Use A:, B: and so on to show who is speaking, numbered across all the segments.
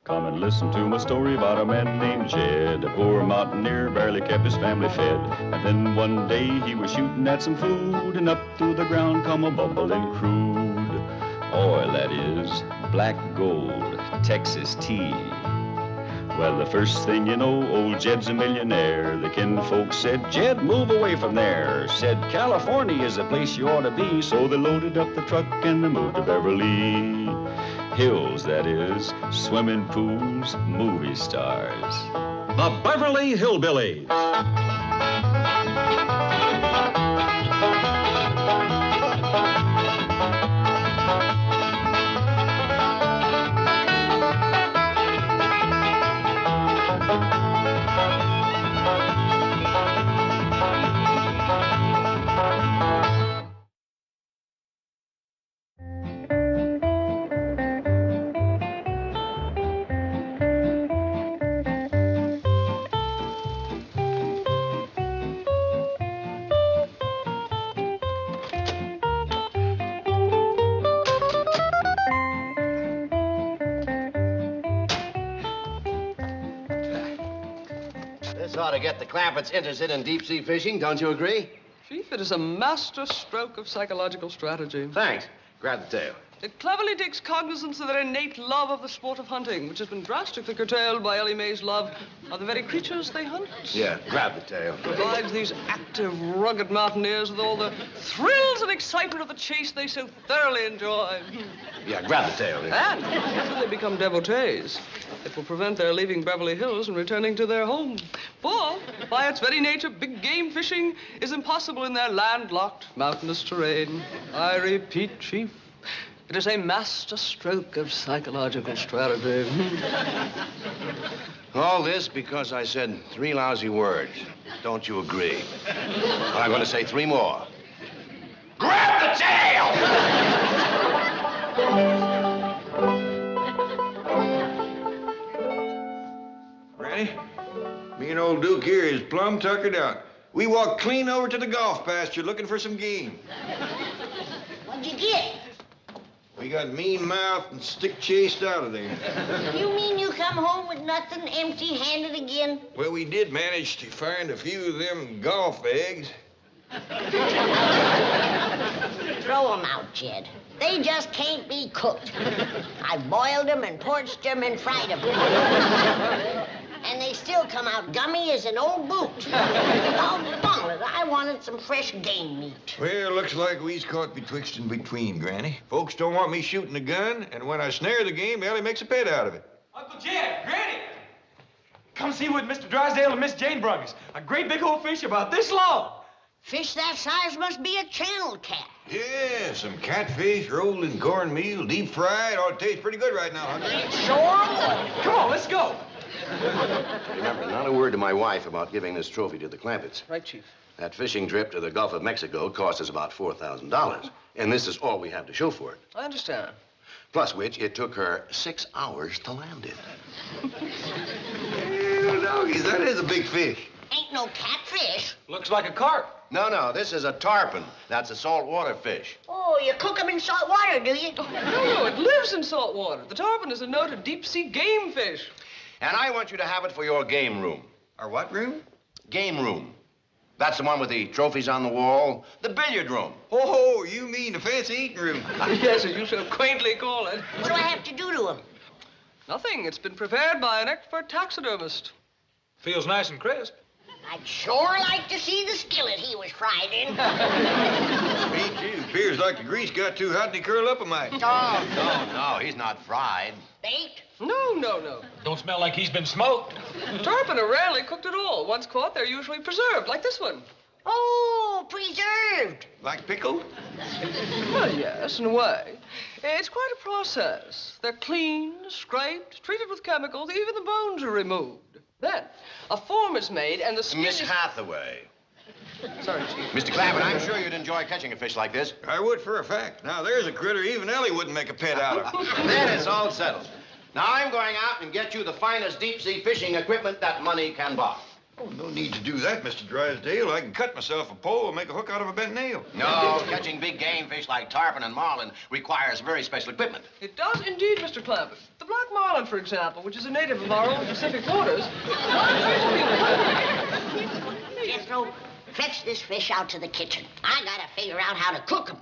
A: Come and listen to my story about a man named Jed. A poor mountaineer barely kept his family fed. And then one day he was shooting at some food, and up through the ground come a bubbling crude oil, that is, black gold, Texas tea. Well, the first thing you know, old Jed's a millionaire. The kinfolks said, Jed, move away from there. Said, California is the place you ought to be. So they loaded up the truck and they moved to Beverly Hills, that is, swimming pools, movie stars.
B: The Beverly Hillbillies.
C: Ought to get the Clampetts interested in deep-sea fishing, don't you agree?
D: Chief, it is a master stroke of psychological strategy.
C: Thanks. Grab the tail.
D: It cleverly takes cognizance of their innate love of the sport of hunting, which has been drastically curtailed by Ellie Mae's love of the very creatures they hunt.
C: Yeah, grab the tail.
D: Provides these active, rugged mountaineers with all the thrills and excitement of the chase they so thoroughly enjoy.
C: Yeah, grab the tail. Yeah.
D: And until they become devotees, it will prevent their leaving Beverly Hills and returning to their home. For, by its very nature, big game fishing is impossible in their landlocked, mountainous terrain. I repeat, Chief, it is a master stroke of psychological strategy.
C: All this because I said 3 lousy words. Don't you agree? Well, I'm going to say 3 more. Grab the tail!
E: Granny, me and old Duke here is plumb tuckered out. We walked clean over to the golf pasture looking for some game.
F: What'd you get?
E: We got mean mouthed and stick chased out of there.
F: You mean you come home with nothing, empty-handed again?
E: Well, we did manage to find a few of them golf eggs.
F: Throw them out, Jed. They just can't be cooked. I boiled them and porched them and fried them. And they still come out gummy as an old boot. Doggone it, I wanted some fresh game meat.
E: Well, looks like we's caught betwixt and between, Granny. Folks don't want me shooting a gun, and when I snare the game, Ellie makes a pet out of it.
G: Uncle Jed, Granny! Come see what Mr. Drysdale and Miss Jane brung us. A great big old fish about this long.
F: Fish that size must be a channel cat.
E: Yeah, some catfish rolled in cornmeal, deep fried. Ought to taste pretty good right now, huh?
F: Sure.
G: Come on, let's go.
C: Remember, not a word to my wife about giving this trophy to the Clampetts.
D: Right, Chief.
C: That fishing trip to the Gulf of Mexico cost us about $4,000. And this is all we have to show for it.
D: I understand.
C: Plus which, it took her 6 hours to land it.
E: Well, doggies, that is a big fish.
F: Ain't no catfish.
G: Looks like a carp.
C: No, this is a tarpon. That's a saltwater fish.
F: Oh, you cook them in salt water, do you?
D: No, it lives in salt water. The tarpon is a noted deep-sea game fish.
C: And I want you to have it for your game room.
E: Our what room?
C: Game room. That's the one with the trophies on the wall. The billiard room.
E: Oh, you mean the fancy eating room.
D: Yes, as you so quaintly call it.
F: What do I have to do to them?
D: Nothing. It's been prepared by an expert taxidermist.
G: Feels nice and crisp.
F: I'd sure like to see the skillet he was fried in.
E: Me too. Appears like the grease got too hot and he curled up a mite.
C: Oh, no, he's not fried.
F: Baked?
D: No.
G: Don't smell like he's been smoked.
D: Tarpon are rarely cooked at all. Once caught, they're usually preserved, like this one.
F: Oh, preserved.
E: Like pickled?
D: Well, yes, in a way. It's quite a process. They're cleaned, scraped, treated with chemicals. Even the bones are removed. Then, a form is made, and the skin
C: Miss
D: is...
C: Hathaway.
D: Sorry, Chief.
C: Mr. Clampett, I'm sure you'd enjoy catching a fish like this.
E: I would for a fact. Now, there's a critter even Ellie wouldn't make a pet out of.
C: Then it's all settled. Now, I'm going out and get you the finest deep-sea fishing equipment that money can buy.
E: Oh, no need to do that, Mr. Drysdale. I can cut myself a pole and make a hook out of a bent nail.
C: No, catching big game fish like tarpon and marlin requires very special equipment.
D: It does indeed, Mr. Clampett. The black marlin, for example, which is a native of our own Pacific waters.
F: Jethro, fetch this fish out to the kitchen. I gotta figure out how to cook him.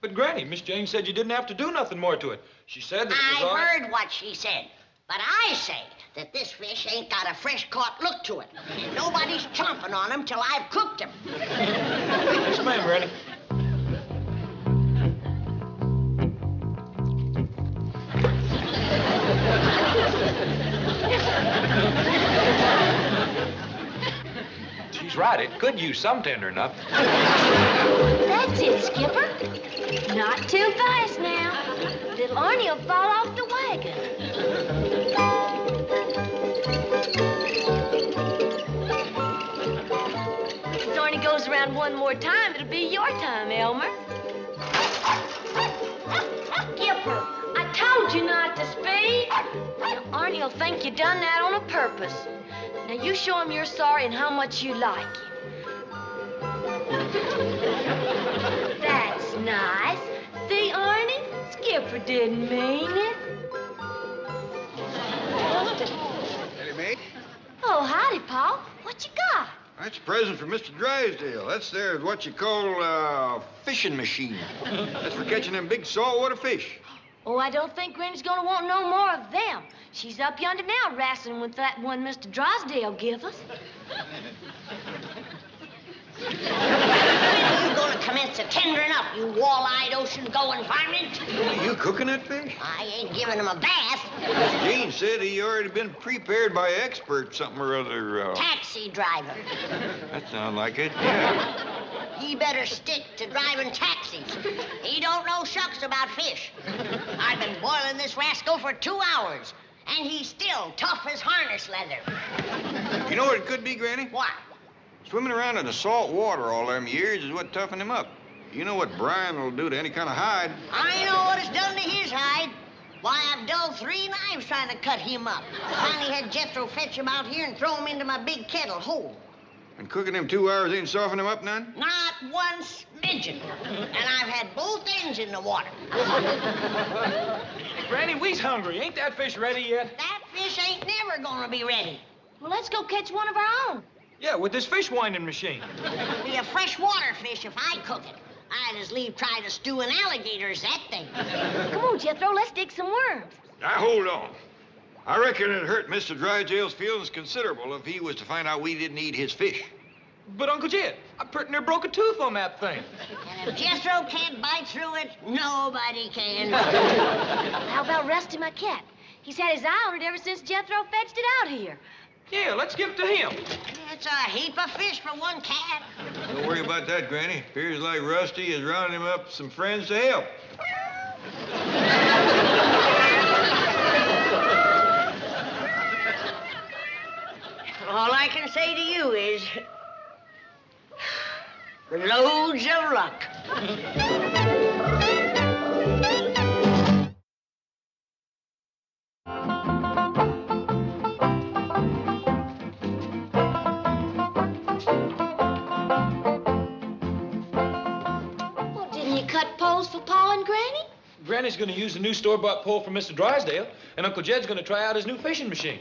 G: But, Granny, Miss Jane said you didn't have to do nothing more to it. She said that it was all right.
F: I heard what she said. But I say that this fish ain't got a fresh-caught look to it. And nobody's chomping on him till I've cooked him.
G: Yes, ma'am, Granny. She's right. It could use some tendering up.
H: That's it, Skipper. Not too fast now. Little Arnie will fall off the wagon. If Arnie goes around one more time, it'll be your time, Elmer. Skipper, I told you not to speed. Now, Arnie will think you done that on a purpose. Now, you show him you're sorry and how much you like him. That's nice. See, Arnie? Skipper didn't mean it.
E: Hey, mate.
H: Oh, howdy, Paul. What you got?
E: That's a present from Mr. Drysdale. That's there what you call a fishing machine. That's for catching them big saltwater fish.
H: Oh, I don't think Granny's gonna want no more of them. She's up yonder now wrestling with that one Mr. Drysdale give us.
F: When are you gonna commence a tendering up, you wall-eyed, ocean-going varmint?
E: Are you cooking that fish?
F: I ain't giving him a bath.
E: Gene said he already been prepared by experts, something or other.
F: Taxi driver.
E: That sounds like it, yeah.
F: He better stick to driving taxis. He don't know shucks about fish. I've been boiling this rascal for 2 hours, and he's still tough as harness leather.
E: You know what it could be, Granny?
F: What?
E: Swimming around in the salt water all them years is what toughened him up. You know what brine will do to any kind of hide.
F: I know what it's done to his hide. Why, I've dulled 3 knives trying to cut him up. Finally had Jethro fetch him out here and throw him into my big kettle whole.
E: And cooking them 2 hours ain't soften him up none?
F: Not one smidgen. And I've had both ends in the water.
G: Hey, Granny, we's hungry. Ain't that fish ready yet?
F: That fish ain't never gonna be ready.
H: Well, let's go catch one of our own.
G: Yeah, with this fish winding machine.
F: It'll be a freshwater fish if I cook it. I'd as leave try to stew an alligator as that thing.
H: Come on, Jethro, let's dig some worms.
E: Now, hold on. I reckon it'd hurt Mr. Drysdale's feelings considerable if he was to find out we didn't eat his fish.
G: But, Uncle Jed, I pretty near broke a tooth on that thing.
F: And if Jethro can't bite through it, nobody can.
H: How about Rusty, my cat? He's had his eye on it ever since Jethro fetched it out here.
G: Yeah, let's give it to him.
F: It's a heap of fish for one cat.
E: Don't worry about that, Granny. Appears like Rusty is rounding him up some friends to help.
F: All I can say to you is, loads of luck.
H: Well, didn't you cut poles for Pa and Granny?
G: Granny's gonna use the new store-bought pole from Mr. Drysdale, and Uncle Jed's gonna try out his new fishing machine.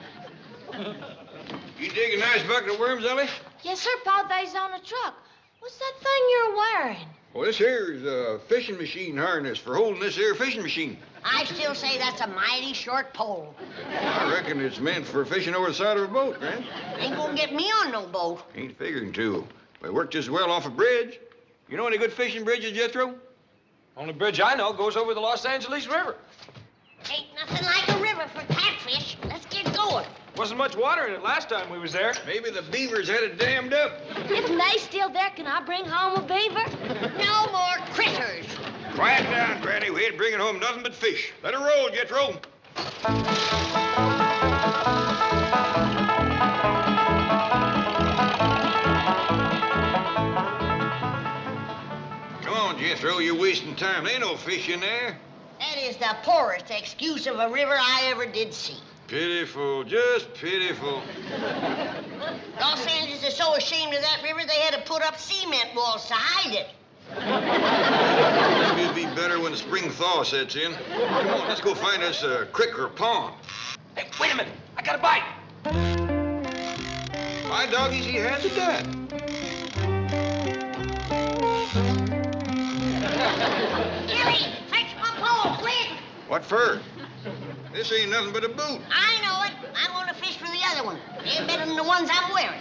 E: You dig a nice bucket of worms, Ellie?
H: Yes, sir, Pa. They's on the truck. What's that thing you're wearing?
E: Well, this here is a fishing machine harness for holding this here fishing machine.
F: I still say that's a mighty short pole.
E: I reckon it's meant for fishing over the side of a boat, Granny.
F: Ain't gonna get me on no boat.
E: Ain't figuring to. But it worked just well off a bridge. You know any good fishing bridges, Jethro?
G: Only bridge I know goes over the Los Angeles River.
F: Ain't nothing like a river for catfish. Let's get going.
G: Wasn't much water in it last time we was there.
E: Maybe the beavers had it dammed up.
H: If May's still there, can I bring home a beaver?
F: No more critters.
E: Quiet down, Granny. We ain't bringing home nothing but fish. Let her roll, Jethro. Come on, Jethro. You're wasting time. There ain't no fish in there.
F: That is the poorest excuse of a river I ever did see.
E: Pitiful, just pitiful.
F: Los Angeles is so ashamed of that river, they had to put up cement walls to hide it.
E: Maybe it'd be better when the spring thaw sets in. Come on, let's go find us a creek or pond.
G: Hey, wait a minute. I got a bite.
E: My doggies, he has a dad.
F: Gilly, fetch my pole, quick!
E: What for? This ain't nothing but a boot.
F: I know it. I'm going to fish for the other one. They're better than the ones I'm wearing.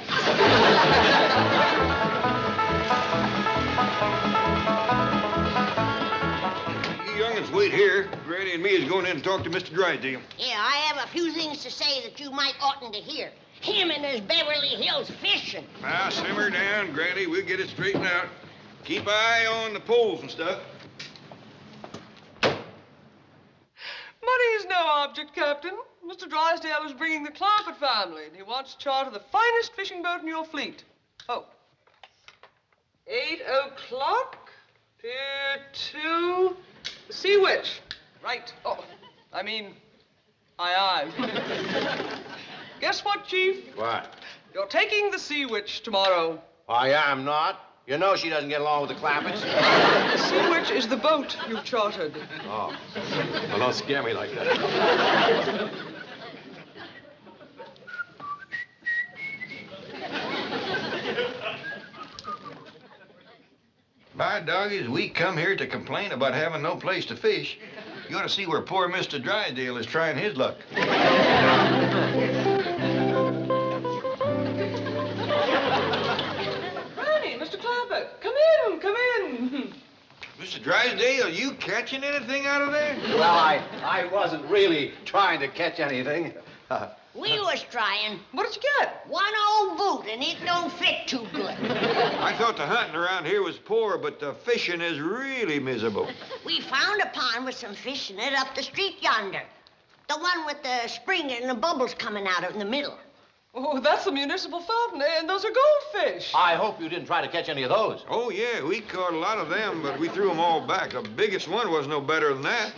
E: You young'uns wait here. Granny and me is going in and talk to Mr. Drysdale.
F: Yeah, I have a few things to say that you might oughtn't to hear. Him and his Beverly Hills fishing.
E: Now, simmer down, Granny. We'll get it straightened out. Keep eye on the poles and stuff.
D: Money is no object, Captain. Mr. Drysdale is bringing the Clampett family, and he wants to charter the finest fishing boat in your fleet. Oh. 8 o'clock, Pier 2, the Sea Witch. Right. Oh, I mean, aye. Guess what, Chief?
C: What?
D: You're taking the Sea Witch tomorrow.
C: I am not. You know she doesn't get along with the Clampetts.
D: The Sea Witch is the boat you've chartered.
C: Oh. Well, don't scare me like that.
E: By doggies, we come here to complain about having no place to fish. You ought to see where poor Mr. Drysdale is trying his luck.
D: Mr. Clampett, come in.
E: Mr. Drysdale, are you catching anything out of there?
C: Well, I wasn't really trying to catch anything.
F: We was trying.
D: What did you get?
F: One old boot, and it don't fit too good.
E: I thought the hunting around here was poor, but the fishing is really miserable.
F: We found a pond with some fish in it up the street yonder. The one with the spring and the bubbles coming out in the middle.
D: Oh, that's the municipal fountain, and those are goldfish.
C: I hope you didn't try to catch any of those.
E: Oh, yeah, we caught a lot of them, but we threw them all back. The biggest one was no better than that.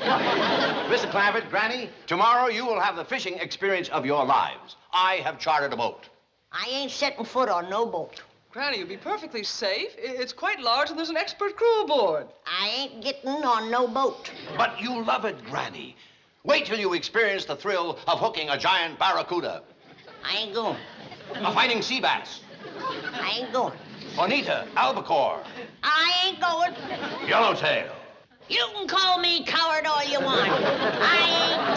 C: Mr. Clampett, Granny, tomorrow you will have the fishing experience of your lives. I have chartered a boat.
F: I ain't setting foot on no boat.
D: Granny, you'll be perfectly safe. It's quite large, and there's an expert crew aboard.
F: I ain't getting on no boat.
C: But you love it, Granny. Wait till you experience the thrill of hooking a giant barracuda,
F: I ain't going.
C: a fighting sea bass,
F: I ain't going.
C: bonita, albacore,
F: I ain't going.
C: yellowtail.
F: You can call me coward all you want. I ain't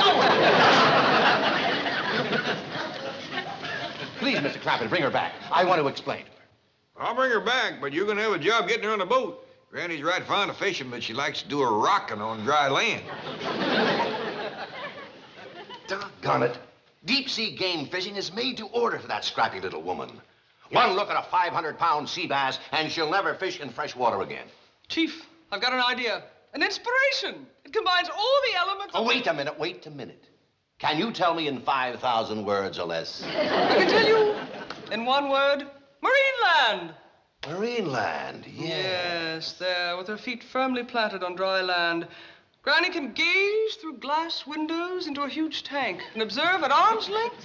F: going.
C: Please, Mr. Clampett, bring her back. I want to explain to her.
E: I'll bring her back, but you're going to have a job getting her on the boat. Granny's right fond of fishing, but she likes to do her rocking on dry land.
C: Doggone it. Deep-sea game fishing is made to order for that scrappy little woman. One look at a 500-pound sea bass, and she'll never fish in fresh water again.
D: Chief, I've got an idea. An inspiration. It combines all the elements
C: Oh,
D: of...
C: wait a minute. Can you tell me in 5,000 words or less?
D: I can tell you in one word, Marineland.
C: Marineland,
D: Yes, there, with her feet firmly planted on dry land. Granny can gaze through glass windows into a huge tank and observe at arm's length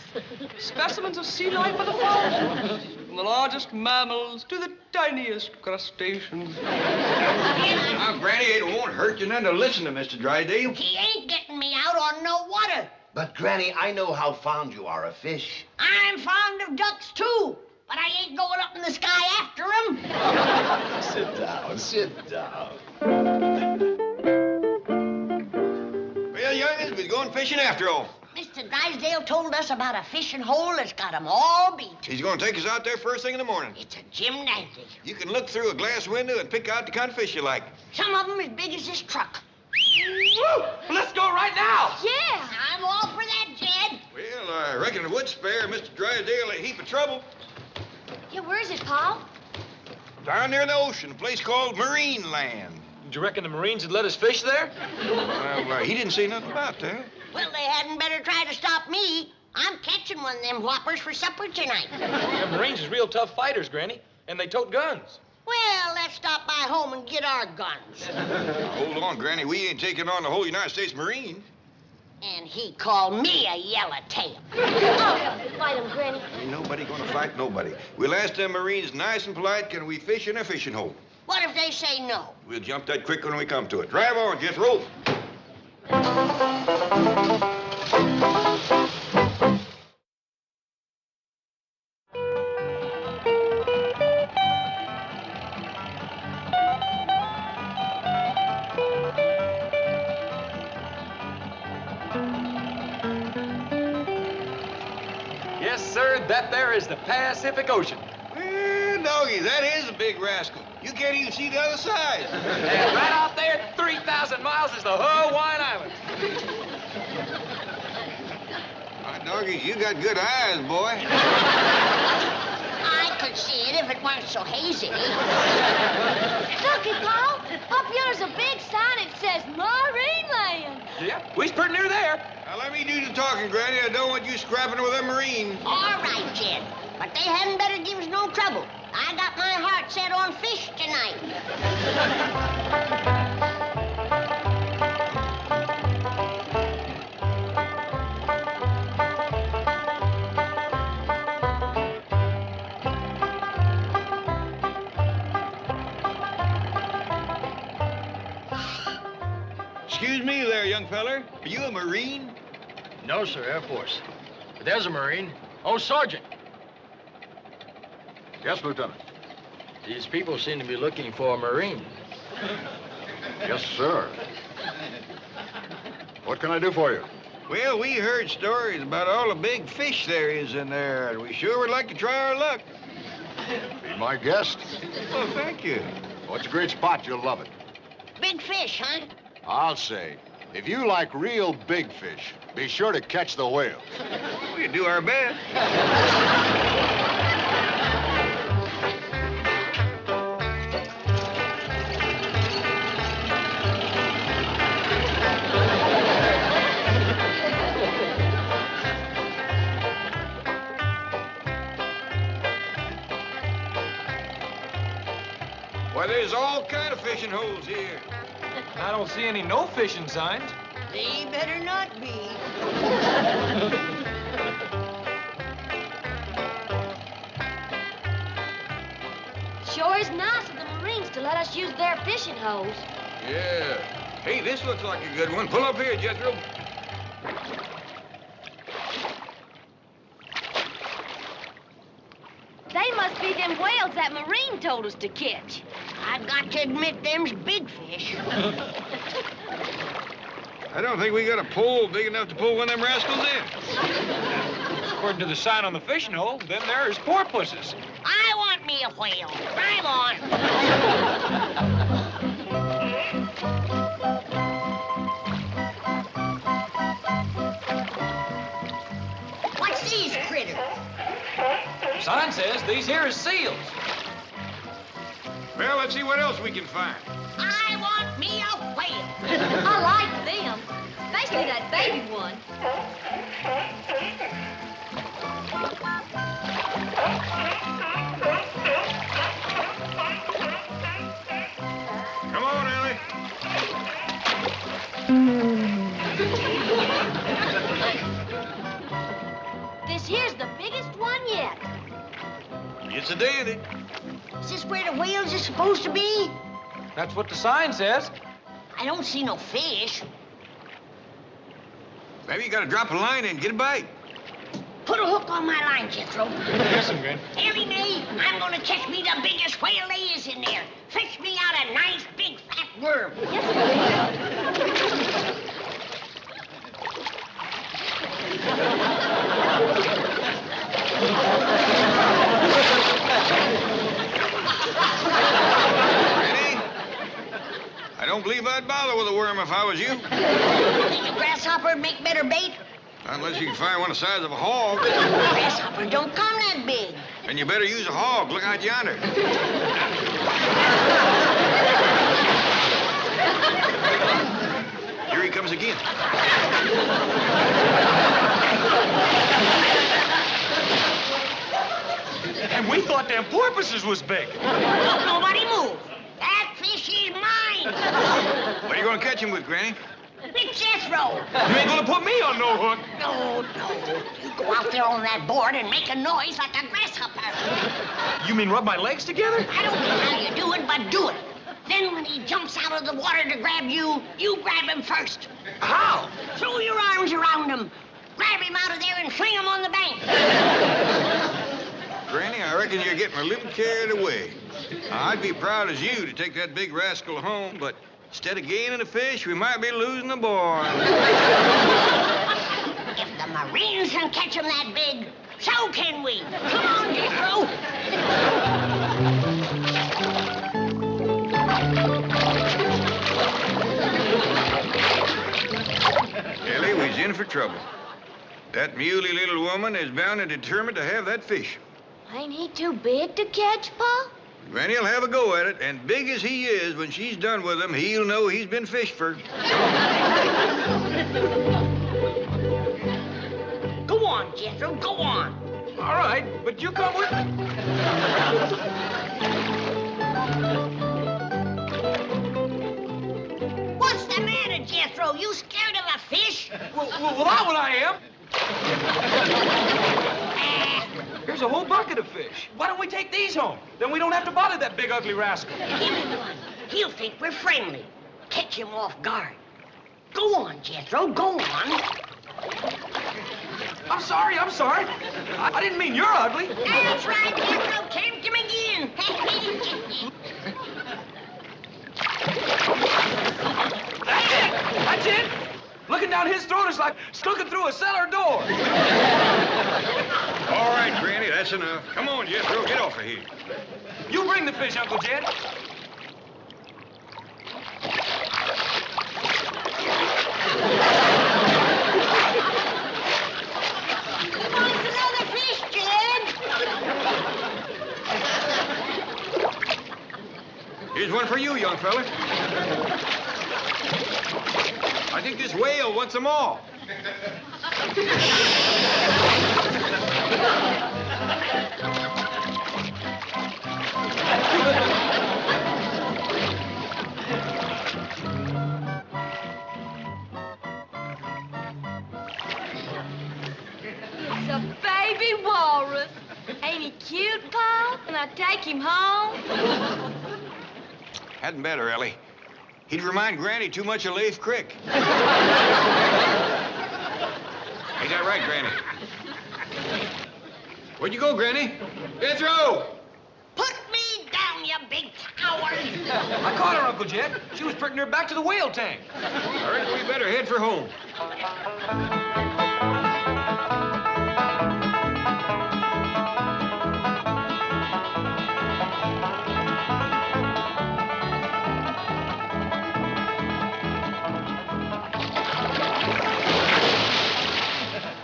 D: specimens of sea life by the thousands, from the largest mammals to the tiniest crustaceans.
E: Now, Granny, it won't hurt you none to listen to Mr. Drysdale.
F: He ain't getting me out on no water.
C: But, Granny, I know how fond you are of fish.
F: I'm fond of ducks, too. But I ain't going up in the sky after them.
C: Sit down.
E: Well, youngins, we're going fishing after all.
F: Mr. Drysdale told us about a fishing hole that's got 'em all beat.
E: He's going to take us out there first thing in the morning.
F: It's a gymnastic.
E: You can look through a glass window and pick out the kind of fish you like.
F: Some of 'em as big as this truck.
G: Woo! Let's go right now.
H: Yeah.
F: I'm all for that, Jed.
E: Well, I reckon it would spare Mr. Drysdale a heap of trouble.
H: Yeah, where is it, Paul?
E: Down near the ocean, a place called Marineland.
G: Do you reckon the Marines would let us fish there?
E: Well, he didn't say nothing about that.
F: Well, they hadn't better try to stop me. I'm catching one of them whoppers for supper tonight.
G: The Marines is real tough fighters, Granny, and they tote guns.
F: Well, let's stop by home and get our guns.
E: Hold on, Granny. We ain't taking on the whole United States Marines.
F: And he called me a yellowtail.
H: Oh, fight him, Granny.
E: Ain't nobody gonna fight nobody. We'll ask them Marines nice and polite, can we fish in a fishing hole?
F: What if they say no?
E: We'll jump that creek when we come to it. Drive on, Jethro.
G: Yes, sir, that there is the Pacific Ocean.
E: Well, doggy, that is a big rascal. You can't even see the other side.
G: And right out there, 3,000 miles is the whole Hawaiian Islands.
E: My doggies, you got good eyes, boy.
F: I could see it if it weren't so hazy.
H: Looky, Paul. Up here's a big sign. It says Marine Land.
G: Yeah, we's pretty near there.
E: Now, let me do the talking, Granny. I don't want you scrapping with a Marine.
F: All right, Jed. But they hadn't better give us no trouble. I got my heart set on fish tonight.
E: Excuse me there, young feller. Are you a Marine?
I: No, sir, Air Force. But there's a Marine. Oh, Sergeant.
J: Yes, Lieutenant.
I: These people seem to be looking for a Marine.
J: Yes, sir. What can I do for you?
E: Well, we heard stories about all the big fish there is in there, and we sure would like to try our luck.
J: Be my guest.
E: Well, thank you.
J: Oh, it's a great spot. You'll love it.
F: Big fish, huh?
J: I'll say, if you like real big fish, be sure to catch the whales.
E: We'll do our best. Why, there's all kind of fishing holes here.
G: I don't see any no fishing signs.
F: They better not be.
H: Sure is nice of the Marines to let us use their fishing holes.
E: Yeah. Hey, this looks like a good one. Pull up here, Jethro.
H: They must be them whales that Marine told us to catch.
F: I got to admit, them's big fish.
E: I don't think we got a pole big enough to pull one of them rascals in.
G: According to the sign on the fishing hole, them there is porpoises.
F: I want me a whale. Drive on. What's these critters?
G: Sign says these here is seals.
E: Well, let's see what else we can find.
F: I want me a whale.
H: I like them, especially that baby one.
E: Come on, Ellie.
H: This here's the biggest one yet.
E: It's a dandy.
F: Is this where the whales are supposed to be?
G: That's what the sign says.
F: I don't see no fish.
E: Maybe you gotta drop a line in and get a bite.
F: Put a hook on my line, Jethro.
G: Listen, Granny.
F: Ellie Mae, I'm gonna catch me the biggest whale there is in there. Fish me out a nice big fat worm.
E: Ready? I don't believe I'd bother with a worm if I was you.
F: Think a grasshopper'd make better bait?
E: Unless you can find one the size of a hog.
F: Grasshopper don't come that big.
E: And you better use a hog. Look out yonder. Here he comes again.
G: And we thought them porpoises was big.
F: Don't nobody move. That fish is mine.
E: What are you gonna catch him with, Granny?
F: It's just Jethro!
G: You ain't gonna put me on no hook.
F: No. You go out there on that board and make a noise like a grasshopper.
G: You mean rub my legs together?
F: I don't care how you do it, but do it. Then when he jumps out of the water to grab you, you grab him first.
G: How?
F: Throw your arms around him. Grab him out of there and fling him on the bank.
E: Granny, I reckon you're getting a little carried away. I'd be proud as you to take that big rascal home, but instead of gaining a fish, we might be losing a boy.
F: If the Marines can catch him that big, so can we. Come on, Jethro.
E: Ellie, we's in for trouble. That muley little woman is bound and determined to have that fish.
H: Ain't he too big to catch, Pa?
E: Granny'll have a go at it, and big as he is, when she's done with him, he'll know he's been fished for.
F: Go on, Jethro, go on.
G: All right, but you come with me.
F: What's the matter, Jethro? You scared of a fish?
G: Well, that one I am. Here's a whole bucket of fish. Why don't we take these home? Then we don't have to bother that big, ugly rascal.
F: Give him one. He'll think we're friendly. Catch him off guard. Go on, Jethro, go on.
G: I'm sorry. I didn't mean you're ugly.
F: That's right, Jethro. Tempt him again.
G: That's it. Looking down his throat is like looking through a cellar door.
E: All right, Granny, that's enough. Come on, Jethro, get off of here.
G: You bring the fish, Uncle Jed.
F: Wants another fish, Jed.
E: Here's one for you, young fella. I think this whale wants them all.
H: It's a baby walrus. Ain't he cute, Pa? Can I take him home?
E: Hadn't better, Ellie. He'd remind Granny too much of Leif Crick. Ain't that right, Granny? Where'd you go, Granny? Jethro!
F: Put me down, you big coward.
G: I caught her, Uncle Jed. She was putting her back to the whale tank.
E: I reckon we better head for home.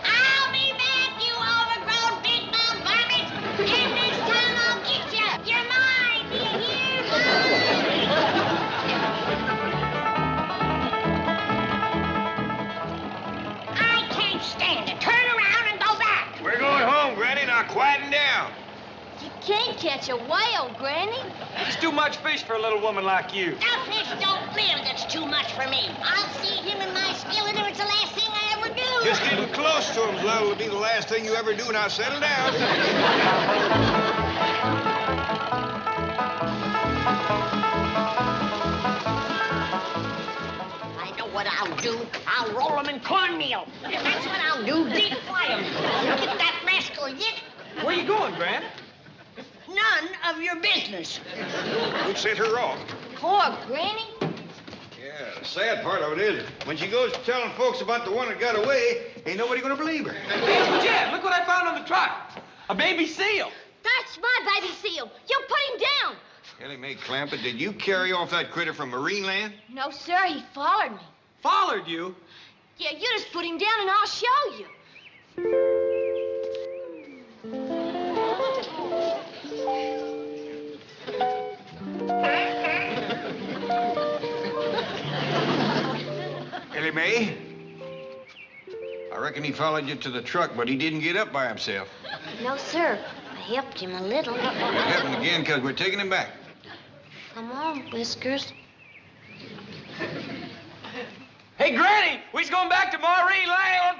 F: I'll be back, you overgrown big mouth varmint. And this time I'll get you. You're mine, do you hear? I can't stand it. Turn around and go back.
E: We're going home, Granny. Now quieten down.
H: You can't catch a whale, Granny.
G: It's too much fish for a little woman like you.
F: Now, fish don't live. That's too much for me. I'll see him in my skillet if it's the last thing I ever do.
E: Just getting close to him's liable to be the last thing you ever do. Now settle down.
F: I know what I'll do. I'll roll them in cornmeal. That's what I'll do. Deep fry them. Get that rascal yet?
G: Where you going, Gran?
F: None of your business.
E: Who set her off?
H: Poor Granny.
E: Yeah, the sad part of it is, when she goes telling folks about the one that got away, ain't nobody gonna believe her.
G: Hey, Uncle Jed, look what I found on the truck. A baby seal.
H: That's my baby seal. You put him down.
E: Ellie Mae Clampett, did you carry off that critter from Marine Land?
H: No, sir, he followed me.
G: Followed you?
H: Yeah, you just put him down and I'll show you.
E: Ellie Mae? I reckon he followed you to the truck, but he didn't get up by himself.
H: No, sir. I helped him a little.
E: It happened again because we're taking him back.
H: Come on, Whiskers.
G: Hey, Hey, Granny, we's going back to Marie Land.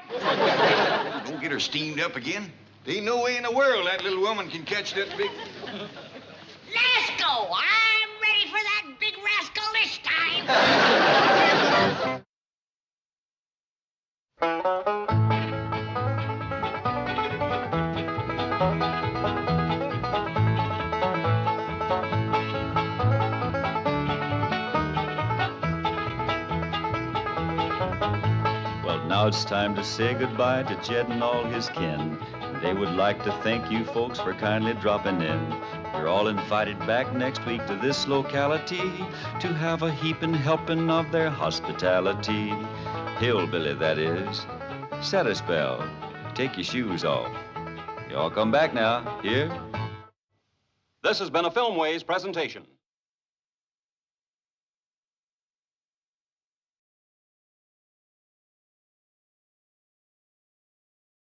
E: Don't get her steamed up again. There ain't no way in the world that little woman can catch that big...
F: Let's go. I'm ready for that big rascal this time.
A: Well, now it's time to say goodbye to Jed and all his kin. They would like to thank you folks for kindly dropping in. You're all invited back next week to this locality to have a heaping helping of their hospitality. Hillbilly, that is. Set a spell. Take your shoes off. You all come back now. Here?
B: This has been a Filmways presentation.